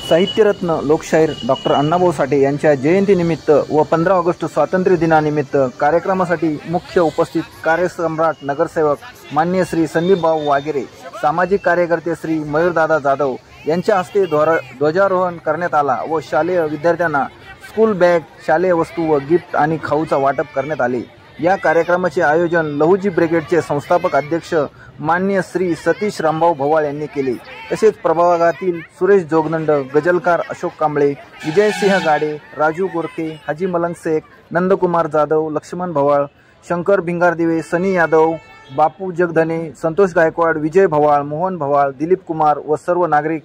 साहित्यरत्न लोकशाहीर डॉक्टर अण्णाभाऊ साठे यांच्या जयंतीनिमित्त व 15 ऑगस्ट स्वातंत्र्य दिनानिमित्त कार्यक्रमासाठी मुख्य उपस्थित कार्यसम्राट नगरसेवक माननीय श्री संदीपभाऊ वागेरे, सामाजिक कार्यकर्ते श्री मयूरदादा जाधव यांच्या हस्ते ध्वजारोहण करण्यात आला व शालेय विद्यार्थ्यांना स्कूल बॅग, शालेय वस्तू व गिफ्ट आणि खाऊचा वाटप करण्यात आले। या कार्यक्रमाचे आयोजन लहुजी ब्रिगेडचे संस्थापक अध्यक्ष माननीय श्री सतीश रामभाऊ भवाळ यांनी केले। तसेच प्रभागातील सुरेश जोगदंड, गजलकार अशोक कांबळे, विजयसिंह गाडे, राजू गोरखे, हाजी मलंग शेख, नंदकुमार जाधव, लक्ष्मण भवाळ, शंकर भिंगारदिवे, सनी यादव, बापू जगधने, संतोष गायकवाड, विजय भवाळ, मोहन भवाळ, दिलीप कुमार व सर्व नागरिक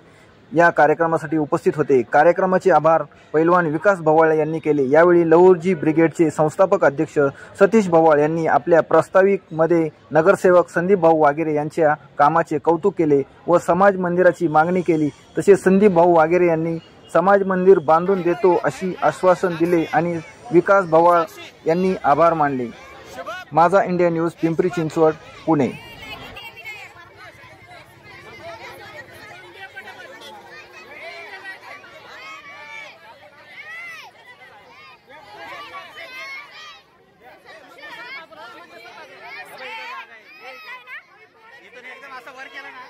या कार्यक्रमासाठी उपस्थित होते। कार्यक्रमाचे आभार पैलवान विकास भवाळ यांनी केले। यावेळी लहुजी ब्रिगेडचे संस्थापक अध्यक्ष सतीश भवाळ यांनी आपल्या प्रास्ताविकमध्ये नगरसेवक संदीपभाऊ वागेरे यांच्या कामाचे कौतुक केले व समाज मंदिराची मागणी केली। तसेच संदीपभाऊ वागेरे यांनी समाज मंदिर बांधून देतो अशी आश्वासन दिले आणि विकास भवाळ यांनी आभार मानले। माझा इंडिया न्यूज, पिंपरी चिंचवड, पुणे। एकदम असं वर केलं ना